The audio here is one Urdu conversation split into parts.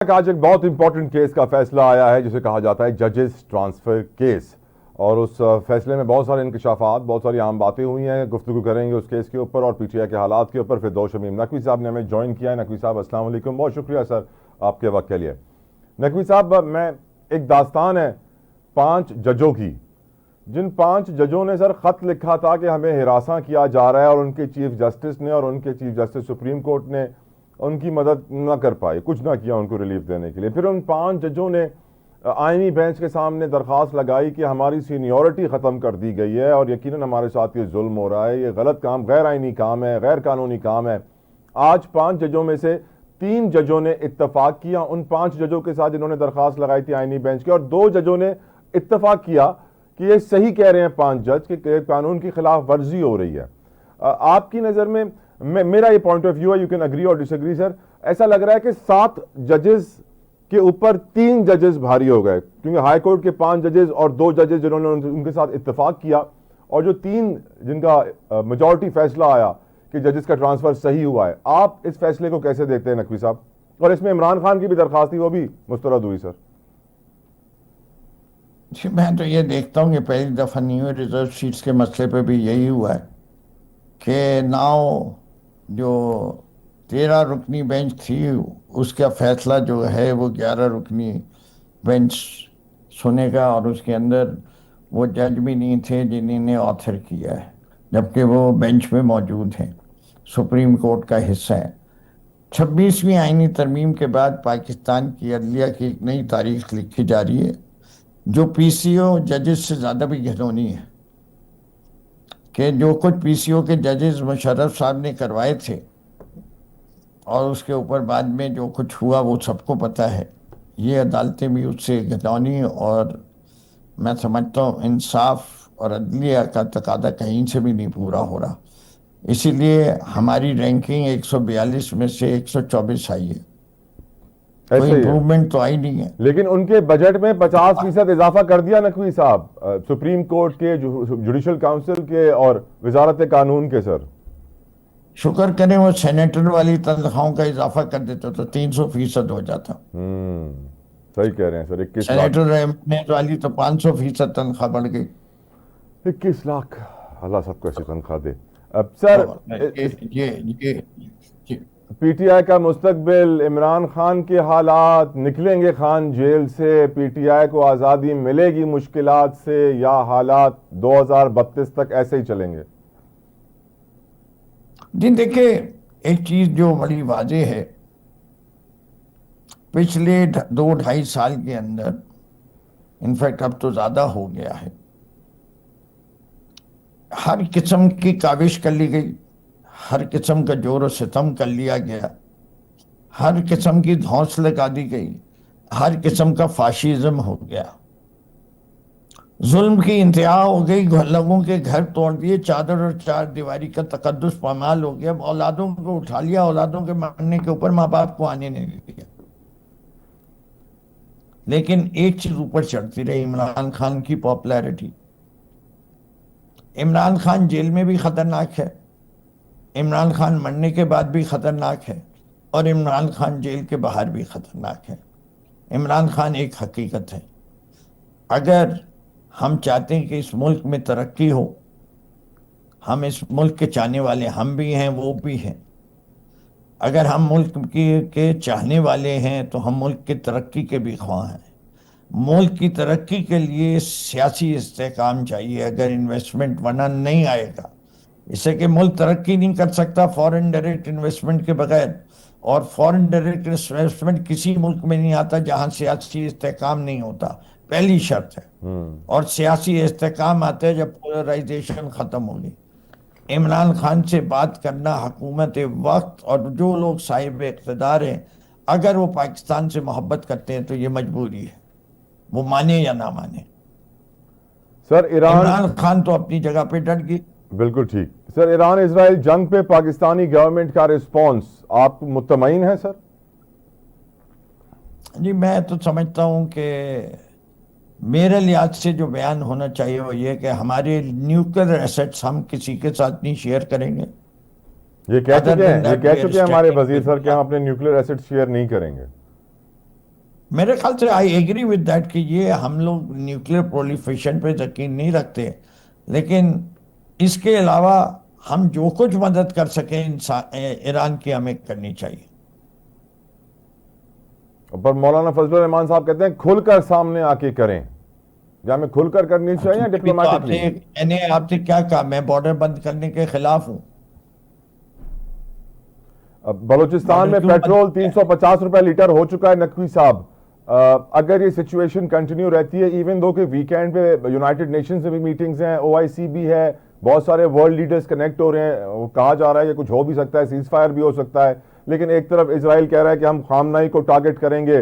آج ایک بہت امپورٹنٹ کیس کا فیصلہ آیا ہے جسے کہا جاتا ہے ججز ٹرانسفر کیس، اور اس فیصلے میں بہت سارے انکشافات، بہت ساری عام باتیں ہوئی ہیں. گفتگو کریں گے اس کیس کے اوپر اور پی ٹی آئی کے حالات کے اوپر. فردوس شمیم نقوی صاحب نے ہمیں جوائن کیا ہے. نقوی صاحب السلام علیکم، بہت شکریہ سر آپ کے وقت کے لیے. نقوی صاحب، میں ایک داستان ہے 5 ججوں کی، جن 5 ججوں نے سر خط لکھا تھا کہ ہمیں ہراساں کیا جا رہا ہے، اور ان کے چیف جسٹس نے اور ان کے چیف جسٹس سپریم کورٹ نے ان کی مدد نہ کر پائے، کچھ نہ کیا ان کو ریلیف دینے کے لیے. پھر ان 5 ججوں نے آئینی بینچ کے سامنے درخواست لگائی کہ ہماری سینیورٹی ختم کر دی گئی ہے اور یقیناً ہمارے ساتھ یہ ظلم ہو رہا ہے، یہ غلط کام، غیر آئینی کام ہے، غیر قانونی کام ہے. آج 5 ججوں میں سے 3 ججوں نے اتفاق کیا ان 5 ججوں کے ساتھ جنہوں نے درخواست لگائی تھی آئینی بینچ کی، اور 2 ججوں نے اتفاق کیا کہ یہ صحیح کہہ رہے ہیں 5 جج کہ قانون کی خلاف ورزی ہو رہی ہے. آپ کی نظر میں میرا یہ پوائنٹ آف ویو ہے، یو کین اگری اور ڈس ایگری سر، ایسا لگ رہا ہے کہ 7 ججز کے اوپر 3 ججز بھاری ہو گئے، کیونکہ ہائی کورٹ کے 5 ججز اور 2 ججز جنہوں نے ان کے ساتھ اتفاق کیا، اور جو 3 جن کا میجورٹی فیصلہ آیا کہ ججز کا ٹرانسفر صحیح ہوا ہے. آپ اس فیصلے کو کیسے دیکھتے ہیں نقوی صاحب؟ اور اس میں عمران خان کی بھی درخواست تھی، وہ بھی مسترد ہوئی سر. جی، میں تو یہ دیکھتا ہوں کہ پہلی دفعہ نیو ریزرو سیٹس کے مسئلے پہ بھی یہی ہوا ہے کہ ناؤ جو 13 رکنی بینچ تھی اس کا فیصلہ جو ہے وہ 11 رکنی بینچ سنے گا، اور اس کے اندر وہ جج بھی نہیں تھے جنہوں نے آتھر کیا ہے، جبکہ وہ بینچ میں موجود ہیں، سپریم کورٹ کا حصہ ہیں. 26ویں آئینی ترمیم کے بعد پاکستان کی عدلیہ کی ایک نئی تاریخ لکھی جا رہی ہے جو پی سی او ججز سے زیادہ بھی گھنونی ہے. کہ جو کچھ پی سی او کے ججز مشرف صاحب نے کروائے تھے اور اس کے اوپر بعد میں جو کچھ ہوا وہ سب کو پتہ ہے. یہ عدالتیں بھی اس سے گھنونی، اور میں سمجھتا ہوں انصاف اور عدلیہ کا تقاضا کہیں سے بھی نہیں پورا ہو رہا. اسی لیے ہماری رینکنگ 142 میں سے 124 آئی ہے. کوئی ایسے ہی ہے، امپروومنٹ تو آئی نہیں ہے. لیکن ان کے بجٹ میں 50% اضافہ کر دیا نقوی صاحب، سپریم کورٹ کے، جوڈیشل کاؤنسل کے اور وزارت قانون کے. سر شکر کریں وہ سینیٹر والی تنخواہوں کا اضافہ کر دیتا تو 300% ہو جاتا. صحیح کہہ رہے ہیں سر. 21 لاکھ، سینیٹر والی تو 500% تنخواہ بڑھ گئی. 21 لاکھ، اللہ سب کو ایسی تنخواہ دے. اب سر، یہ پی ٹی آئی کا مستقبل، عمران خان کے حالات، نکلیں گے خان جیل سے، پی ٹی آئی کو آزادی ملے گی مشکلات سے، یا حالات 2032 تک ایسے ہی چلیں گے؟ جی دیکھیں، ایک چیز جو بڑی واضح ہے، پچھلے 2-2.5 سال کے اندر، انفیکٹ اب تو زیادہ ہو گیا ہے، ہر قسم کی کاوش کر لی گئی، ہر قسم کا جور و ستم کر لیا گیا، ہر قسم کی دھونس لگا دی گئی، ہر قسم کا فاشزم ہو گیا، ظلم کی انتہا ہو گئی، لوگوں کے گھر توڑ دیے، چادر اور 4 دیواری کا تقدس پامال ہو گیا، اولادوں کو اٹھا لیا، اولادوں کے مرنے کے اوپر ماں باپ کو آنے نہیں دیا. لیکن ایک چیز اوپر چڑھتی رہی، عمران خان کی پاپولیرٹی. عمران خان جیل میں بھی خطرناک ہے، عمران خان مرنے کے بعد بھی خطرناک ہے، اور عمران خان جیل کے باہر بھی خطرناک ہے. عمران خان ایک حقیقت ہے. اگر ہم چاہتے ہیں کہ اس ملک میں ترقی ہو، ہم اس ملک کے چاہنے والے ہم بھی ہیں، وہ بھی ہیں. اگر ہم ملک کے چاہنے والے ہیں تو ہم ملک کے ترقی کے بھی خواہاں ہیں. ملک کی ترقی کے لیے سیاسی استحکام چاہیے، اگر انویسٹمنٹ ورنہ نہیں آئے گا. اس سے کہ ملک ترقی نہیں کر سکتا فورن ڈائریکٹ انویسٹمنٹ کے بغیر، اور فورن ڈائریکٹ انویسٹمنٹ کسی ملک میں نہیں آتا جہاں سیاسی استحکام نہیں ہوتا، پہلی شرط ہے. اور سیاسی استحکام آتا ہے جب پولرائزیشن ختم ہوگی. عمران خان سے بات کرنا حکومت وقت اور جو لوگ صاحب اقتدار ہیں، اگر وہ پاکستان سے محبت کرتے ہیں تو یہ مجبوری ہے، وہ مانے یا نہ مانے. سر عمران خان تو اپنی جگہ پہ ڈٹ گئی. بالکل ٹھیک. سر، ایران اسرائیل جنگ پہ پاکستانی گورنمنٹ کا رسپانس، آپ مطمئن ہیں سر؟ جی میں تو سمجھتا ہوں کہ میرے لحاظ سے جو بیان ہونا چاہیے وہ یہ کہ ہمارے نیوکلیر ایسٹس ہم کسی کے ساتھ نہیں شیئر کریں گے. یہ کہہ چکے ہیں ہمارے وزیر سر کہ ہم اپنے نیوکلیر ایسٹ شیئر نہیں کریں گے. میرے خیال سے آئی ایگری ود دیٹ کہ یہ ہم لوگ نیوکلیر پرولیفریشن پہ یقین نہیں رکھتے، لیکن اس کے علاوہ ہم جو کچھ مدد کر سکیں ایران کی ہمیں کرنی چاہیے. پر مولانا فضل الرحمان صاحب کہتے ہیں کھل کر سامنے آ کے کریں، یا ہمیں کھل کر کرنی چاہیے یا ڈپلومیٹکلی؟ میں نے آپ سے کیا کہا، میں بارڈر بند کرنے کے خلاف ہوں. بلوچستان میں پیٹرول 350 روپے لیٹر ہو چکا ہے نقوی صاحب. اگر یہ سچویشن کنٹینیو رہتی ہے، ایون دو کہ ویکینڈ پہ یونائٹڈ نیشنز میں بھی میٹنگز ہیں، OIC بھی ہے، بہت سارے ورلڈ لیڈرز کنیکٹ ہو رہے ہیں، وہ کہا جا رہا ہے کہ کچھ ہو بھی سکتا ہے، سیز فائر بھی ہو سکتا ہے، لیکن ایک طرف اسرائیل کہہ رہا ہے کہ ہم خامنائی کو ٹارگٹ کریں گے،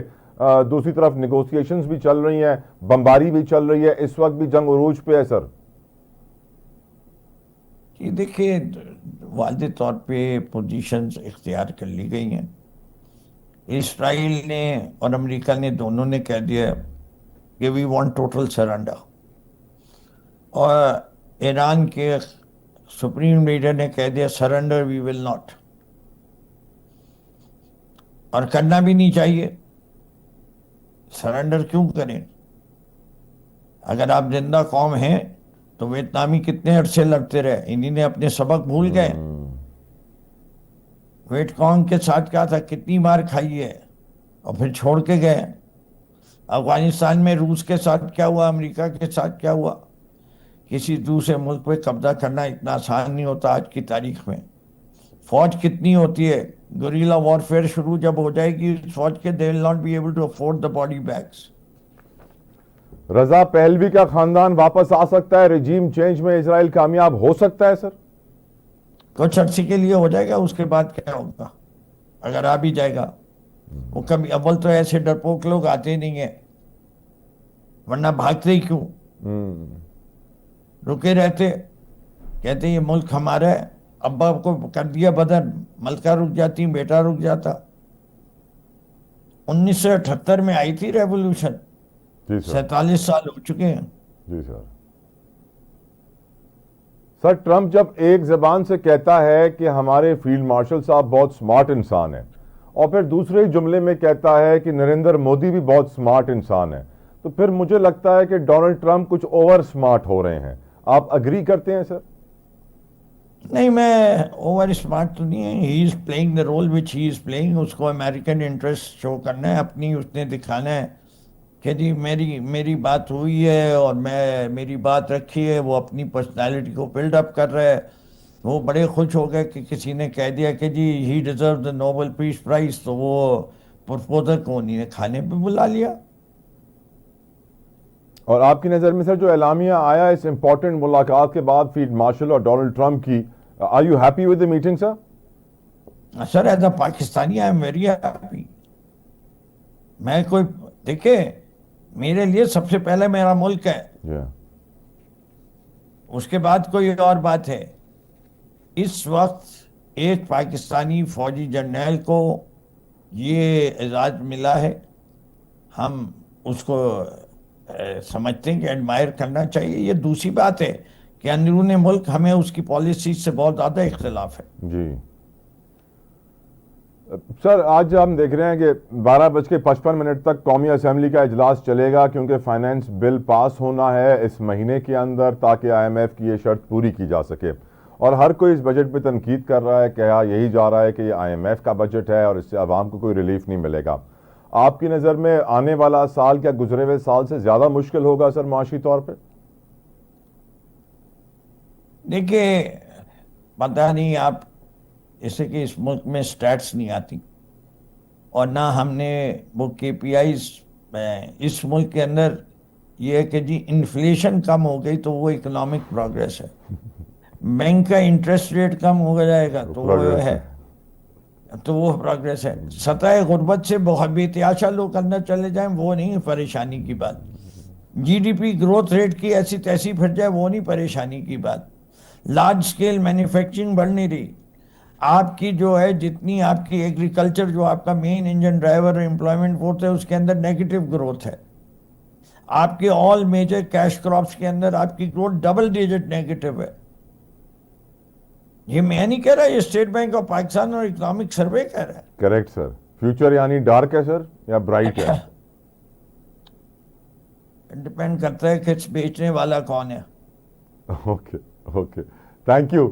دوسری طرف نیگوسیشنز بھی چل رہی ہیں، بمباری بھی چل رہی ہے، اس وقت بھی جنگ عروج پہ ہے سر. یہ دیکھیے واضح طور پہ پوزیشنز اختیار کر لی گئی ہیں. اسرائیل نے اور امریکہ نے دونوں نے کہہ دیا کہ وی وانٹ ٹوٹل سرنڈر، اور ایران کے سپریم لیڈر نے کہہ دیا سرنڈر وی ول ناٹ، اور کرنا بھی نہیں چاہیے. سرنڈر کیوں کریں؟ اگر آپ زندہ قوم ہیں تو ویتنامی کتنے عرصے لڑتے رہے، انہی نے اپنے سبق بھول گئے. ویٹ کانگ کے ساتھ کیا تھا، کتنی مار کھائی ہے اور پھر چھوڑ کے گئے. افغانستان میں روس کے ساتھ کیا ہوا، امریکہ کے ساتھ کیا ہوا. کسی دوسرے ملک پہ قبضہ کرنا اتنا آسان نہیں ہوتا آج کی تاریخ میں. فوج کتنی ہوتی ہے، گوریلا وارفیئر شروع جب ہو جائے گی فوج کے، they will not be able to afford the body bags. رضا پہلوی کا خاندان واپس آ سکتا ہے، رجیم چینج میں اسرائیل کامیاب ہو سکتا ہے سر؟ کچھ عرصے کے لیے ہو جائے گا، اس کے بعد کیا ہوگا اگر آ بھی جائے گا. وہ کبھی اول تو ایسے ڈرپوک لوگ آتے نہیں ہیں، ورنہ بھاگتے ہی کیوں، رکے رہتے، کہتے یہ ملک ہمارا ہے. ابا کو کر دیا بدر، ملکہ رک جاتی، بیٹا رک جاتا. 1978 میں آئی تھی ریولوشن، 47 سال ہو چکے ہیں. جی سر. سر ٹرمپ جب ایک زبان سے کہتا ہے کہ ہمارے فیلڈ مارشل صاحب بہت سمارٹ انسان ہیں، اور پھر دوسرے جملے میں کہتا ہے کہ نریندر مودی بھی بہت سمارٹ انسان ہے، تو پھر مجھے لگتا ہے کہ ڈونلڈ ٹرمپ کچھ اوور سمارٹ ہو رہے ہیں. آپ اگری کرتے ہیں سر؟ نہیں، میں اوور اسمارٹ تو نہیں ہے. He is playing the role which he is playing. اس کو امریکن انٹرسٹ شو کرنا ہے، اپنی اس نے دکھانا ہے کہ جی میری بات ہوئی ہے اور میں میری بات رکھی ہے. وہ اپنی پرسنالٹی کو بلڈ اپ کر رہا ہے. وہ بڑے خوش ہو گئے کہ کسی نے کہہ دیا کہ جی he deserve the Nobel peace prize, تو وہ پرپوزر کو انہی نے کھانے پہ بلا لیا. اور آپ کی نظر میں سر جو اعلامیہ آیا اس امپورٹنٹ ملاقات کے بعد فیلڈ مارشل اور ڈونلڈ ٹرمپ کی، are you happy with the meeting sir? Sir as a Pakistani I am very happy. میں کوئی دیکھے، میرے لیے سب سے پہلے میرا ملک ہے، اس کے بعد کوئی اور بات ہے. اس وقت ایک پاکستانی فوجی جرنیل کو یہ اعزاز ملا ہے، ہم اس کو سمجھتے ہیں کہ ایڈمائر کرنا چاہیے. یہ دوسری بات ہے کہ اندرون ملک ہمیں اس کی پالیسی سے بہت زیادہ اختلاف ہے. جی سر، آج ہم دیکھ رہے ہیں کہ 12:55 تک قومی اسمبلی کا اجلاس چلے گا، کیونکہ فائنینس بل پاس ہونا ہے اس مہینے کے اندر تاکہ IMF کی یہ شرط پوری کی جا سکے. اور ہر کوئی اس بجٹ پہ تنقید کر رہا ہے، کہا یہی جا رہا ہے کہ یہ IMF کا بجٹ ہے اور اس سے عوام کو کوئی ریلیف نہیں ملے گا. آپ کی نظر میں آنے والا سال کیا گزرے ہوئے سال سے زیادہ مشکل ہوگا سر معاشی طور پہ؟ دیکھیے، پتہ نہیں، آپ جیسے کہ اس ملک میں سٹیٹس نہیں آتی، اور نہ ہم نے وہ KPIs. اس ملک کے اندر یہ ہے کہ جی انفلیشن کم ہو گئی تو وہ اکنامک پروگریس ہے، بینک کا انٹرسٹ ریٹ کم ہو جائے گا تو وہ ہے، تو وہ پروگریس ہے. سطح غربت سے بہت بے تحاشا لوگ اندر چلے جائیں وہ نہیں پریشانی کی بات. GDP گروتھ ریٹ کی ایسی تیسی پھر جائے وہ نہیں پریشانی کی بات. لارج سکیل مینوفیکچرنگ بڑھ نہیں رہی. آپ کی جو ہے جتنی آپ کی ایگریکلچر جو آپ کا مین انجن ڈرائیور امپلائمنٹ فورس ہے، اس کے اندر نیگیٹو گروتھ ہے. آپ کے آل میجر کیش کراپس کے اندر آپ کی گروتھ ڈبل ڈیجٹ نیگیٹو ہے. یہ میں نہیں کہہ رہا، یہ اسٹیٹ بینک آف پاکستان اور اکنامک سروے کہہ رہا ہے. کریکٹ سر. فیوچر یعنی ڈارک ہے سر یا برائٹ ہے؟ ڈپینڈ کرتا ہے کہ بیچنے والا کون ہے. Okay okay, thank you.